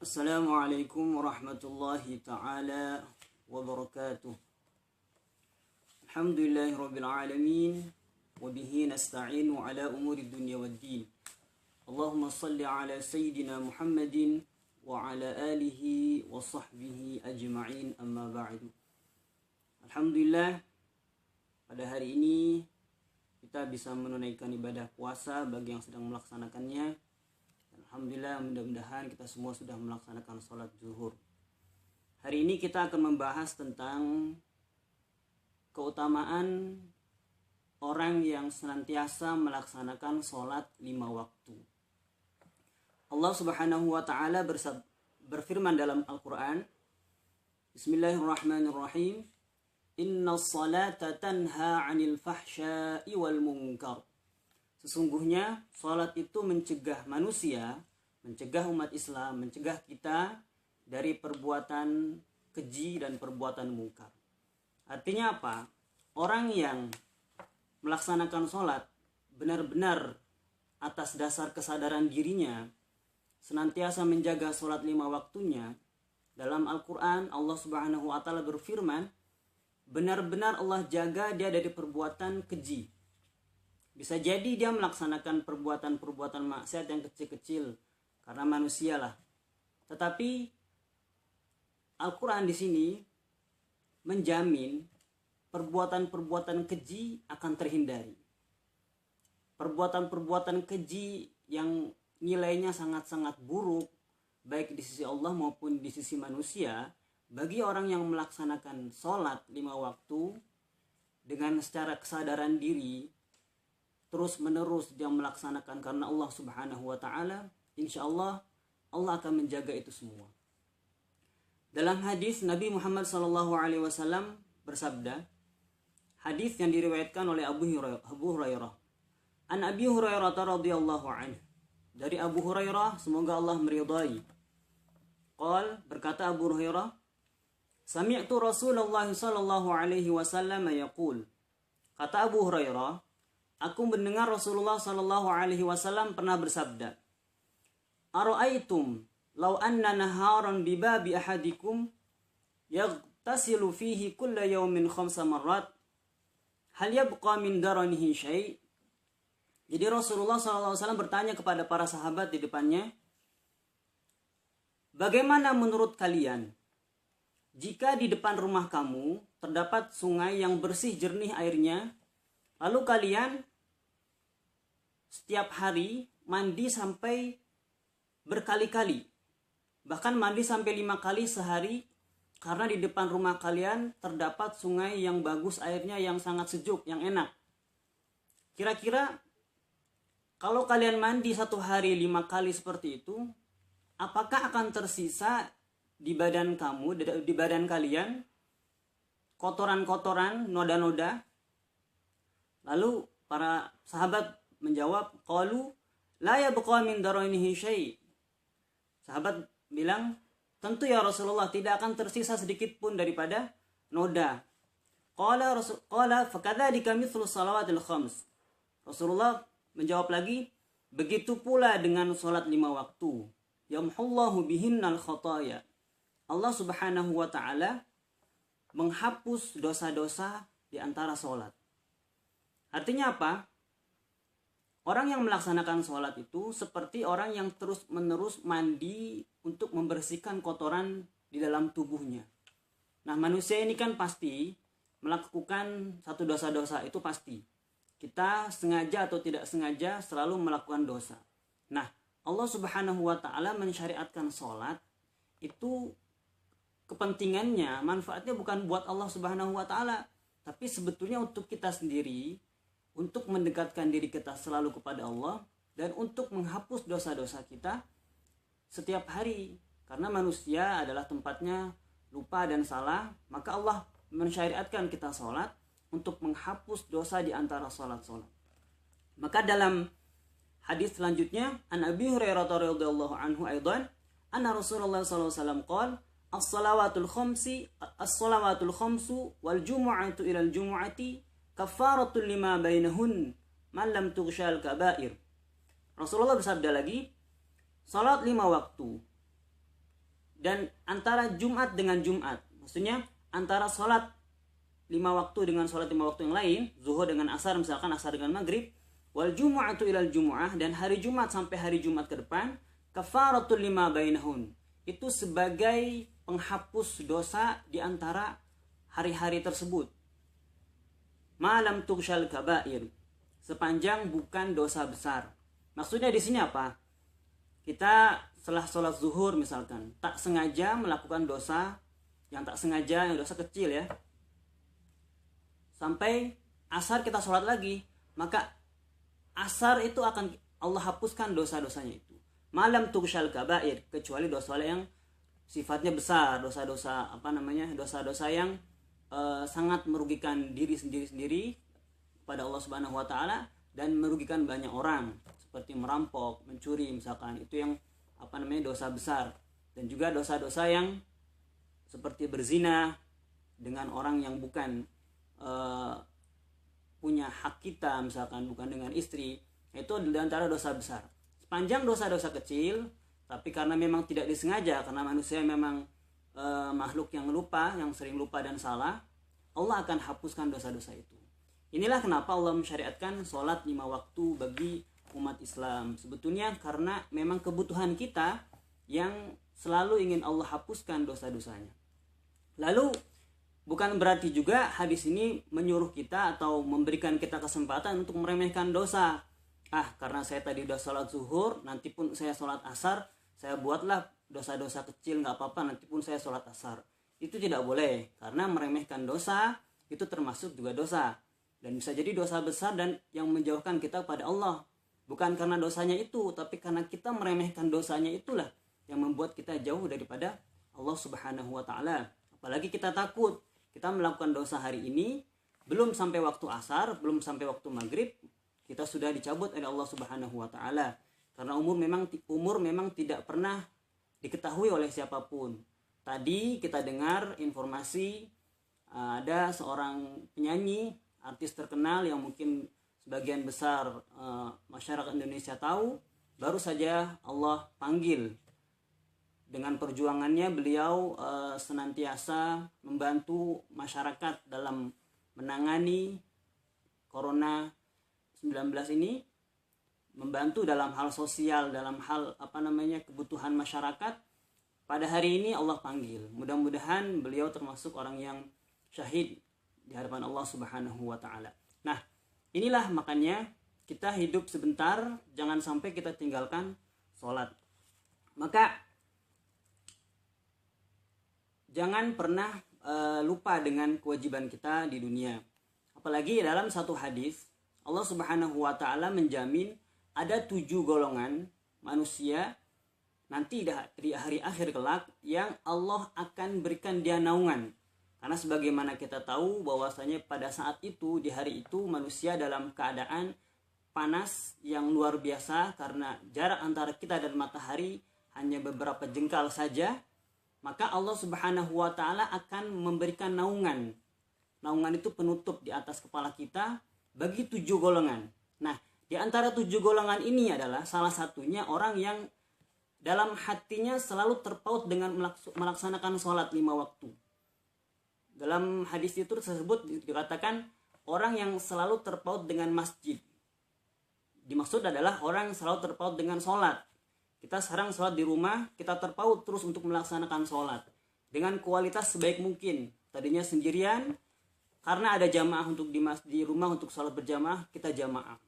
Assalamualaikum warahmatullahi ta'ala wabarakatuh. Alhamdulillahirabbil alamin wa bihi nasta'inu ala umuri dunya waddin. Allahumma salli ala sayyidina Muhammadin wa ala alihi wa sahbihi ajma'in, amma ba'du. Alhamdulillah, pada hari ini kita bisa menunaikan ibadah puasa bagi yang sedang melaksanakannya. Alhamdulillah, mudah-mudahan kita semua sudah melaksanakan sholat zuhur. Hari ini kita akan membahas tentang keutamaan orang yang senantiasa melaksanakan sholat 5 waktu. Allah subhanahu wa ta'ala berfirman dalam Al-Quran, Bismillahirrahmanirrahim, Inna salata tanha 'anil fahsya'i wal munkar. Sesungguhnya salat itu mencegah manusia, mencegah umat Islam, mencegah kita dari perbuatan keji dan perbuatan mungkar. Artinya apa? Orang yang melaksanakan salat benar-benar atas dasar kesadaran dirinya, senantiasa menjaga salat 5 waktunya. Dalam Al-Quran Allah subhanahu wa ta'ala berfirman, benar-benar Allah jaga dia dari perbuatan keji. Bisa jadi dia melaksanakan perbuatan-perbuatan maksiat yang kecil-kecil karena manusialah. Tetapi Al-Quran di sini menjamin perbuatan-perbuatan keji akan terhindari. Perbuatan-perbuatan keji yang nilainya sangat-sangat buruk, baik di sisi Allah maupun di sisi manusia, bagi orang yang melaksanakan sholat 5 waktu dengan secara kesadaran diri, terus menerus dia melaksanakan karena Allah subhanahu wa ta'ala, insya Allah akan menjaga itu semua. Dalam hadis Nabi Muhammad SAW bersabda, hadis yang diriwayatkan oleh Abu Hurairah, An Abi Hurairah radhiyallahu anhu, dari Abu Hurairah semoga Allah meridai, berkata Abu Hurairah, Sami'tu Rasulullah sallallahu alaihi wasallam yaqul, kata Abu Hurairah, aku mendengar Rasulullah sallallahu alaihi wasallam pernah bersabda, Ara'aitum law anna naharan bi babi ahadikum yaghtasilu fihi kulla yawmin 5 marrat hal yabqa min daranihi syai'. Jadi Rasulullah sallallahu alaihi wasallam bertanya kepada para sahabat di depannya, bagaimana menurut kalian jika di depan rumah kamu terdapat sungai yang bersih jernih airnya, lalu kalian setiap hari mandi sampai berkali-kali, bahkan mandi sampai 5 kali sehari, karena di depan rumah kalian terdapat sungai yang bagus airnya, yang sangat sejuk, yang enak. Kira-kira kalau kalian mandi 1 hari 5 kali seperti itu, apakah akan tersisa di badan kamu, di badan kalian kotoran-kotoran, noda-noda? Lalu para sahabat menjawab, qalu la yabqa min daranihi syai'. Sahabat bilang, tentu ya Rasulullah, tidak akan tersisa sedikit pun daripada noda. Qala fakadzalika mithlu salawatil khams. Rasulullah menjawab lagi, begitu pula dengan salat 5 waktu. Yamhullahu bihinnal khataya. Allah subhanahu wa ta'ala menghapus dosa-dosa di antara salat. Artinya apa? Orang yang melaksanakan sholat itu seperti orang yang terus-menerus mandi untuk membersihkan kotoran di dalam tubuhnya. Nah, manusia ini kan pasti melakukan satu dosa-dosa, itu pasti. Kita sengaja atau tidak sengaja selalu melakukan dosa. Nah, Allah subhanahu wa ta'ala mensyariatkan sholat itu kepentingannya, manfaatnya bukan buat Allah subhanahu wa ta'ala, tapi sebetulnya untuk kita sendiri, untuk mendekatkan diri kita selalu kepada Allah, dan untuk menghapus dosa-dosa kita setiap hari. Karena manusia adalah tempatnya lupa dan salah, maka Allah mensyariatkan kita sholat untuk menghapus dosa di antara sholat-sholat. Maka dalam hadis selanjutnya, An Abi Hurairah radhiyallahu anhu aidan, anna Rasulullah sallallahu alaihi wasallam qala, as-salawatul khamsu wal jumu'atu ilal jumu'ati kafaratul lima bainahun man lam tughshal kabair. Rasulullah bersabda lagi, salat 5 waktu dan antara Jumat dengan Jumat, maksudnya antara sholat 5 waktu dengan sholat 5 waktu yang lain, zuhur dengan asar, misalkan asar dengan maghrib, wal jumu'atu ilal jumu'ah, dan hari Jumat sampai hari Jumat ke depan, kafaratul lima bainahun, itu sebagai penghapus dosa di antara hari-hari tersebut. Malam tughsyal kabair, sepanjang bukan dosa besar. Maksudnya di sini apa? Kita setelah sholat zuhur misalkan tak sengaja melakukan dosa yang tak sengaja, yang dosa kecil ya, sampai asar kita sholat lagi, maka asar itu akan Allah hapuskan dosa-dosanya itu. Malam tughsyal kabair, kecuali dosa yang sifatnya besar, dosa-dosa dosa-dosa yang sangat merugikan diri sendiri kepada Allah Subhanahu wa taala dan merugikan banyak orang, seperti merampok, mencuri misalkan, itu yang dosa besar. Dan juga dosa-dosa yang seperti berzina dengan orang yang bukan punya hak kita, misalkan bukan dengan istri, itu di antara dosa besar. Sepanjang dosa-dosa kecil, tapi karena memang tidak disengaja, karena manusia memang makhluk yang lupa, yang sering lupa dan salah, Allah akan hapuskan dosa-dosa itu. Inilah kenapa Allah mensyariatkan sholat 5 waktu bagi umat Islam. Sebetulnya karena memang kebutuhan kita yang selalu ingin Allah hapuskan dosa-dosanya. Lalu bukan berarti juga hadis ini menyuruh kita atau memberikan kita kesempatan untuk meremehkan dosa. Karena saya tadi udah sholat zuhur, nanti pun saya sholat asar, saya buatlah dosa-dosa kecil, gak apa-apa, nanti pun saya sholat asar. Itu tidak boleh, karena meremehkan dosa itu termasuk juga dosa. Dan bisa jadi dosa besar dan yang menjauhkan kita kepada Allah. Bukan karena dosanya itu, tapi karena kita meremehkan dosanya itulah yang membuat kita jauh daripada Allah Subhanahu wa taala. Apalagi kita takut kita melakukan dosa hari ini, belum sampai waktu asar, belum sampai waktu maghrib, kita sudah dicabut oleh Allah Subhanahu wa taala. Karena umur memang tidak pernah diketahui oleh siapapun. Tadi kita dengar informasi ada seorang penyanyi, artis terkenal yang mungkin sebagian besar masyarakat Indonesia tahu, baru saja Allah panggil. Dengan perjuangannya beliau senantiasa membantu masyarakat dalam menangani Corona 19 ini, membantu dalam hal sosial, dalam hal kebutuhan masyarakat. Pada hari ini Allah panggil. Mudah-mudahan beliau termasuk orang yang syahid di hadapan Allah Subhanahu wa taala. Nah, inilah makanya kita hidup sebentar, jangan sampai kita tinggalkan sholat. Maka jangan pernah lupa dengan kewajiban kita di dunia. Apalagi dalam satu hadis Allah Subhanahu wa taala menjamin ada 7 golongan manusia nanti di hari akhir kelak yang Allah akan berikan dia naungan. Karena sebagaimana kita tahu bahwasanya pada saat itu, di hari itu, manusia dalam keadaan panas yang luar biasa karena jarak antara kita dan matahari hanya beberapa jengkal saja. Maka Allah Subhanahu wa taala akan memberikan naungan. Naungan itu penutup di atas kepala kita bagi 7 golongan. Nah, di antara 7 golongan ini adalah salah satunya orang yang dalam hatinya selalu terpaut dengan melaksanakan sholat 5 waktu. Dalam hadis itu tersebut dikatakan orang yang selalu terpaut dengan masjid. Dimaksud adalah orang yang selalu terpaut dengan sholat. Kita sekarang sholat di rumah, kita terpaut terus untuk melaksanakan sholat dengan kualitas sebaik mungkin. Tadinya sendirian, karena ada jamaah untuk di rumah untuk sholat berjamaah, kita jamaah.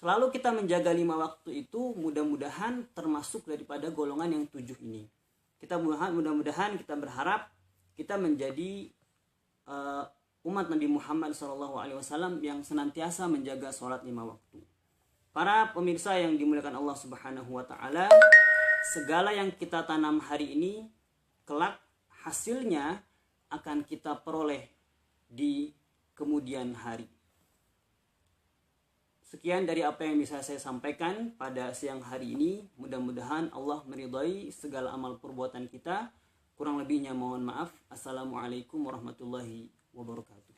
Selalu kita menjaga 5 waktu itu, mudah-mudahan termasuk daripada golongan yang 7 ini. Mudah-mudahan kita berharap kita menjadi umat Nabi Muhammad SAW yang senantiasa menjaga sholat 5 waktu. Para pemirsa yang dimuliakan Allah Subhanahu wa taala, segala yang kita tanam hari ini kelak hasilnya akan kita peroleh di kemudian hari. Sekian dari apa yang bisa saya sampaikan pada siang hari ini. Mudah-mudahan Allah meridai segala amal perbuatan kita. Kurang lebihnya mohon maaf. Assalamualaikum warahmatullahi wabarakatuh.